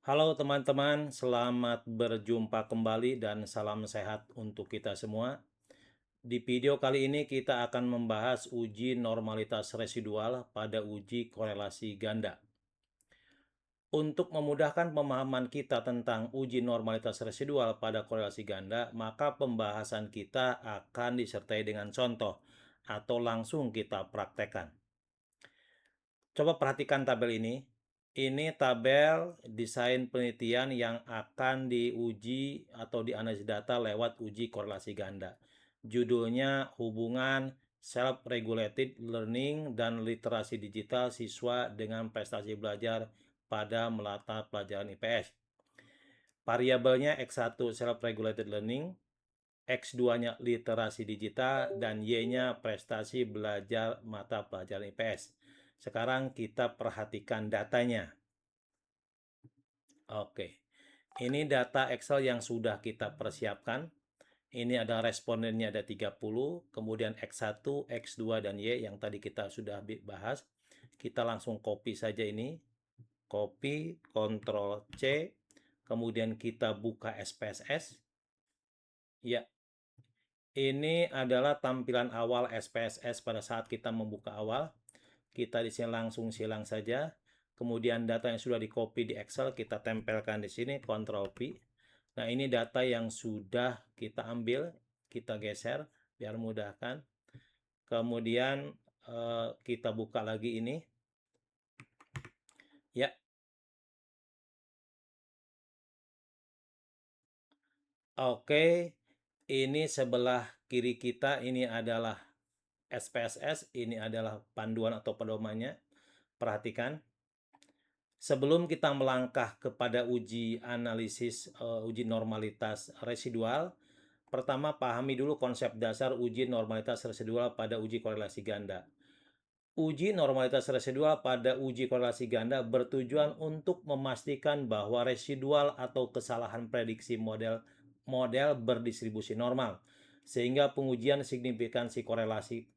Halo teman-teman, selamat berjumpa kembali dan salam sehat untuk kita semua. Di video kali ini kita akan membahas uji normalitas residual pada uji korelasi ganda. Untuk memudahkan pemahaman kita tentang uji normalitas residual pada korelasi ganda, maka pembahasan kita akan disertai dengan contoh atau langsung kita praktekkan. Coba perhatikan tabel ini. Ini tabel desain penelitian yang akan diuji atau dianalisis data lewat uji korelasi ganda. Judulnya hubungan self-regulated learning dan literasi digital siswa dengan prestasi belajar pada mata pelajaran IPS. Variabelnya X1 self-regulated learning, X2-nya literasi digital, dan Y-nya prestasi belajar mata pelajaran IPS. Sekarang kita perhatikan datanya. Oke, ini data Excel yang sudah kita persiapkan. Ini ada respondennya ada 30, kemudian X1, X2, dan Y yang tadi kita sudah bahas. Kita langsung copy saja ini. Copy, Ctrl C, kemudian kita buka SPSS. Ya, ini adalah tampilan awal SPSS pada saat kita membuka awal. Kita di sini langsung silang saja. Kemudian data yang sudah di copy di Excel kita tempelkan di sini, Ctrl P. Nah, ini data yang sudah kita ambil, kita geser biar mudahkan. Kemudian kita buka lagi ini. Ya. Oke. Ini sebelah kiri kita ini adalah SPSS, ini adalah panduan atau pedomannya. Perhatikan. Sebelum kita melangkah kepada uji analisis uji normalitas residual, pertama pahami dulu konsep dasar uji normalitas residual pada uji korelasi ganda. Uji normalitas residual pada uji korelasi ganda bertujuan untuk memastikan bahwa residual atau kesalahan prediksi model berdistribusi normal, sehingga pengujian signifikansi korelasi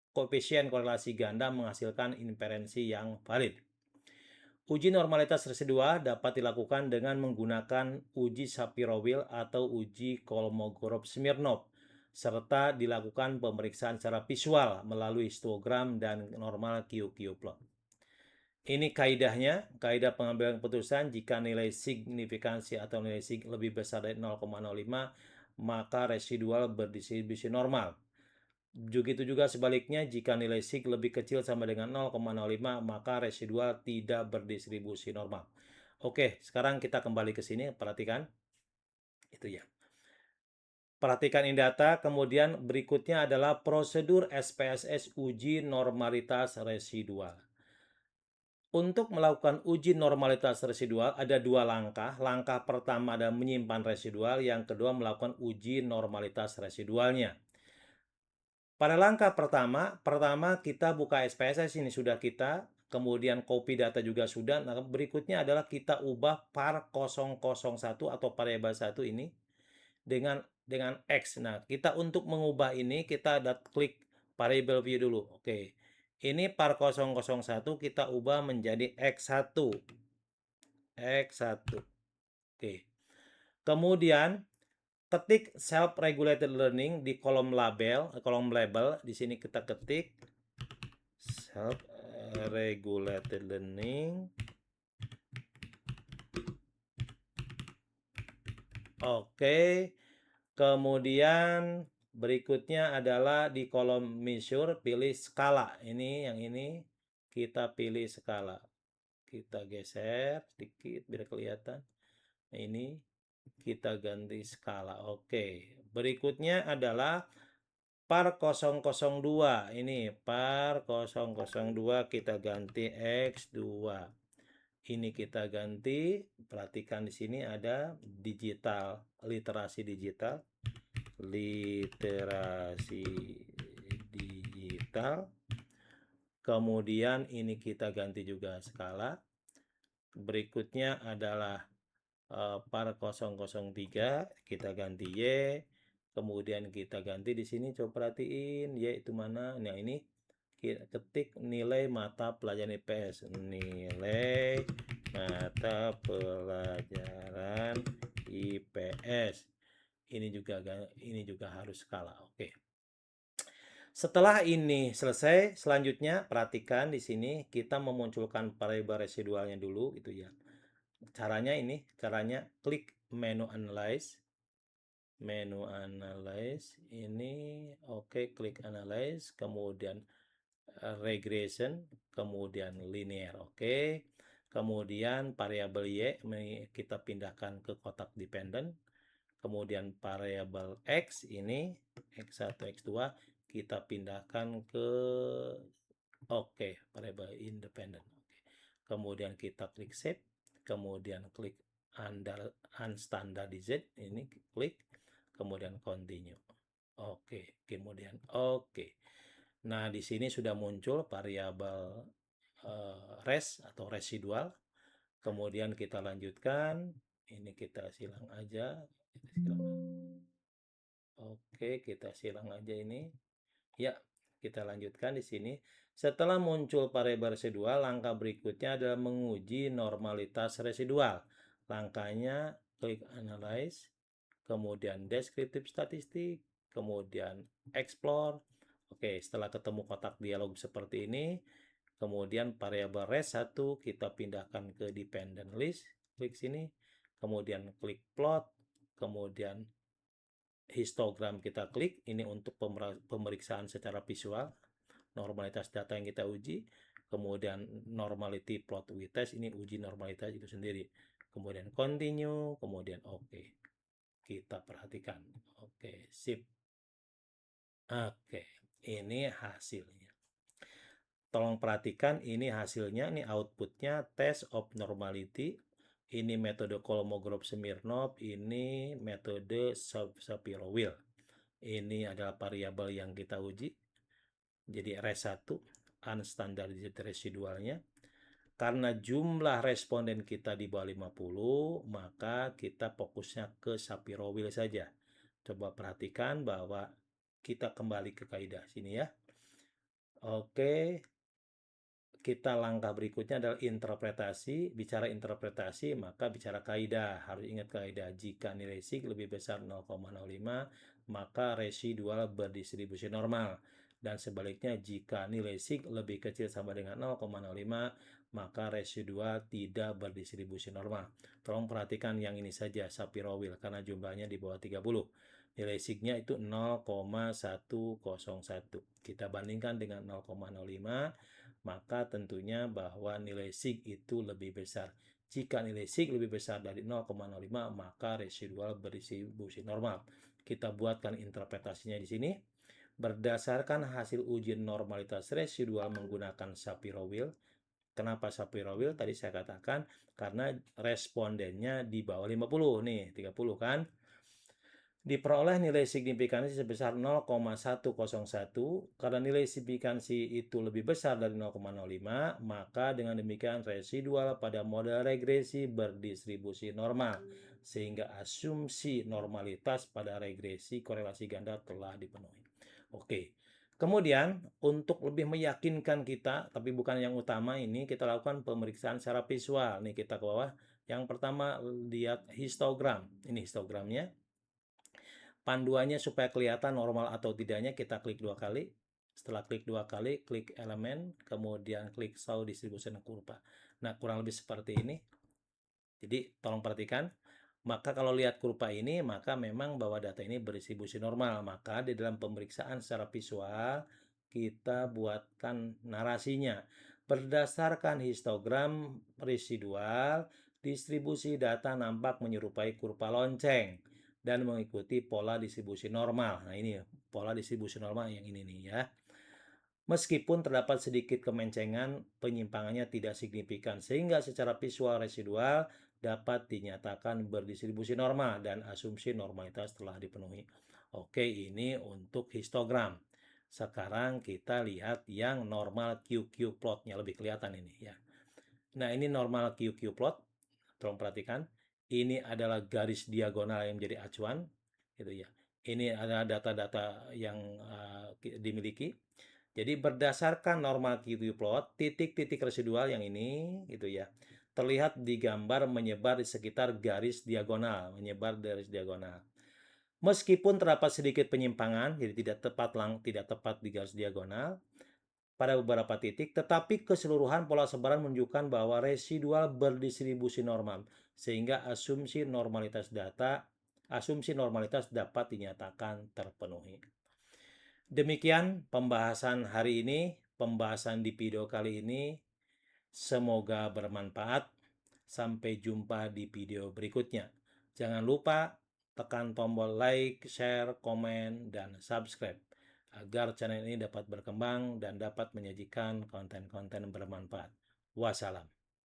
koefisien korelasi ganda menghasilkan inferensi yang valid. Uji normalitas residual dapat dilakukan dengan menggunakan uji Shapiro-Wilk atau uji Kolmogorov-Smirnov, serta dilakukan pemeriksaan secara visual melalui histogram dan normal QQ plot. Ini kaidahnya, kaidah pengambilan keputusan jika nilai signifikansi atau nilai sig lebih besar dari 0,05, maka residual berdistribusi normal. Begitu juga sebaliknya, jika nilai sig lebih kecil sama dengan 0,05, maka residual tidak berdistribusi normal. Oke, sekarang kita kembali ke sini, perhatikan. Itu ya. Perhatikan ini data, kemudian berikutnya adalah prosedur SPSS uji normalitas residual. Untuk melakukan uji normalitas residual ada dua langkah. Langkah pertama adalah menyimpan residual, yang kedua melakukan uji normalitas residualnya. Pada langkah pertama kita buka SPSS, ini sudah kita, kemudian copy data juga sudah. Nah, berikutnya adalah kita ubah par 001 atau variabel 1 ini dengan X. Nah, kita untuk mengubah ini kita klik variable view dulu. Oke. Ini par 001 kita ubah menjadi X1. X1. Oke. Kemudian ketik self-regulated learning di kolom label, di sini kita ketik self-regulated learning. Oke. Kemudian berikutnya adalah di kolom measure pilih skala. Ini yang ini kita pilih skala. Kita geser sedikit biar kelihatan. Ini kita ganti skala. Oke. Berikutnya adalah par 002. Ini par 002 kita ganti X2. Ini kita ganti. Perhatikan di sini ada digital, literasi digital. Literasi digital. Kemudian ini kita ganti juga skala. Berikutnya adalah par 003 kita ganti Y, kemudian kita ganti di sini, coba perhatiin Y itu mana. Nah, ini kita ketik nilai mata pelajaran IPS, nilai mata pelajaran IPS. Ini juga harus skala. Oke. Setelah ini selesai, selanjutnya perhatikan di sini kita memunculkan variabel residualnya dulu itu ya. Caranya klik menu analyze ini, oke, klik analyze, kemudian regression, kemudian linear, oke. Kemudian variabel Y kita pindahkan ke kotak dependent. Kemudian variabel X ini X1, X2 kita pindahkan ke variabel independent. Kemudian kita klik save, kemudian klik unstandardized ini klik, kemudian continue. Kemudian Nah, di sini sudah muncul variabel res atau residual. Kemudian kita lanjutkan. Ini kita silang aja. Kita silang aja ini. Ya, kita lanjutkan di sini. Setelah muncul variabel residual, langkah berikutnya adalah menguji normalitas residual. Langkahnya klik analyze, kemudian descriptive statistik, kemudian explore. Setelah ketemu kotak dialog seperti ini, kemudian variabel res1 kita pindahkan ke dependent list, klik sini, kemudian klik plot, kemudian histogram kita klik, ini untuk pemeriksaan secara visual, normalitas data yang kita uji, kemudian normality plot with test, ini uji normalitas itu sendiri, kemudian continue, kemudian kita perhatikan, sip. Ini hasilnya. Tolong perhatikan ini hasilnya, ini outputnya test of normality. Ini metode Kolmogorov-Smirnov, ini metode Shapiro-Wilk. Ini adalah variabel yang kita uji. Jadi res1 unstandardized residualnya. Karena jumlah responden kita di bawah 50, maka kita fokusnya ke Shapiro-Wilk saja. Coba perhatikan bahwa kita kembali ke kaidah sini ya. Kita langkah berikutnya adalah interpretasi. Bicara interpretasi, maka bicara kaidah. Harus ingat kaidah. Jika nilai sig lebih besar 0,05, maka residual berdistribusi normal. Dan sebaliknya, jika nilai sig lebih kecil sama dengan 0,05, maka residual tidak berdistribusi normal. Tolong perhatikan yang ini saja, Shapiro-Wilk, karena jumlahnya di bawah 30. Nilai signya itu 0,101. Kita bandingkan dengan 0,05, maka tentunya bahwa nilai sig itu lebih besar. Jika nilai sig lebih besar dari 0,05, maka residual berdistribusi normal. Kita buatkan interpretasinya di sini. Berdasarkan hasil ujian normalitas residual menggunakan Shapiro-Wilk. Kenapa Shapiro-Wilk? Tadi saya katakan karena respondennya di bawah 50 nih, 30 kan. Diperoleh nilai signifikansi sebesar 0,101. Karena nilai signifikansi itu lebih besar dari 0,05, maka dengan demikian residual pada model regresi berdistribusi normal, sehingga asumsi normalitas pada regresi korelasi ganda telah dipenuhi. Kemudian untuk lebih meyakinkan kita, tapi bukan yang utama, ini kita lakukan pemeriksaan secara visual. Nih kita ke bawah. Yang pertama lihat histogram. Ini histogramnya. Panduannya supaya kelihatan normal atau tidaknya kita klik 2 kali. Setelah klik 2 kali, klik elemen, kemudian klik show distribution kurva. Nah, kurang lebih seperti ini. Jadi, tolong perhatikan. Maka kalau lihat kurva ini, maka memang bahwa data ini berdistribusi normal. Maka di dalam pemeriksaan secara visual, kita buatkan narasinya. Berdasarkan histogram residual, distribusi data nampak menyerupai kurva lonceng dan mengikuti pola distribusi normal. Nah, ini pola distribusi normal yang ini nih ya. Meskipun terdapat sedikit kemencengan, penyimpangannya tidak signifikan sehingga secara visual residual dapat dinyatakan berdistribusi normal dan asumsi normalitas telah dipenuhi. Ini untuk histogram. Sekarang kita lihat yang normal QQ plotnya, lebih kelihatan ini ya. Nah, ini normal QQ plot. Tolong perhatikan. Ini adalah garis diagonal yang menjadi acuan, gitu ya. Ini adalah data-data yang dimiliki. Jadi berdasarkan normal QQ plot, titik-titik residual yang ini, gitu ya, terlihat di gambar menyebar di sekitar garis diagonal, Meskipun terdapat sedikit penyimpangan, jadi tidak tepat di garis diagonal pada beberapa titik, tetapi keseluruhan pola sebaran menunjukkan bahwa residual berdistribusi normal, sehingga asumsi normalitas dapat dinyatakan terpenuhi. Demikian pembahasan hari ini, pembahasan di video kali ini. Semoga bermanfaat. Sampai jumpa di video berikutnya. Jangan lupa tekan tombol like, share, komen, dan subscribe agar channel ini dapat berkembang dan dapat menyajikan konten-konten bermanfaat. Wassalam.